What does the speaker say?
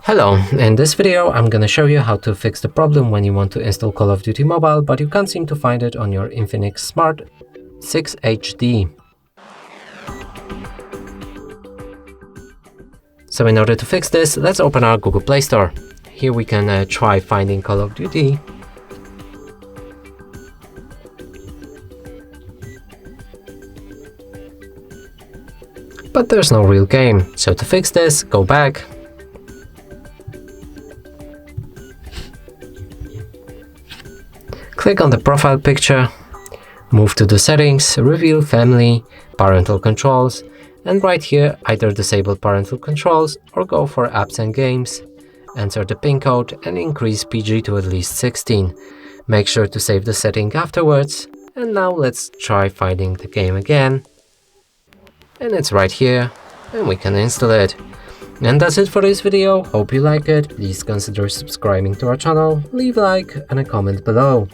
Hello, in this video I'm gonna show you how to fix the problem when you want to install Call of Duty Mobile but you can't seem to find it on your Infinix Smart 6 HD. So in order to fix this, let's open our Google Play Store. Here we can try finding Call of Duty. But there's no real game, so to fix this, go back. Click on the profile picture, move to the settings, reveal family, parental controls, and right here either disable parental controls or go for apps and games. Enter the PIN code and increase PG to at least 16. Make sure to save the setting afterwards. And now let's try finding the game again. And it's right here, and we can install it. And that's it for this video. Hope you like it. Please consider subscribing to our channel, leave a like and a comment below.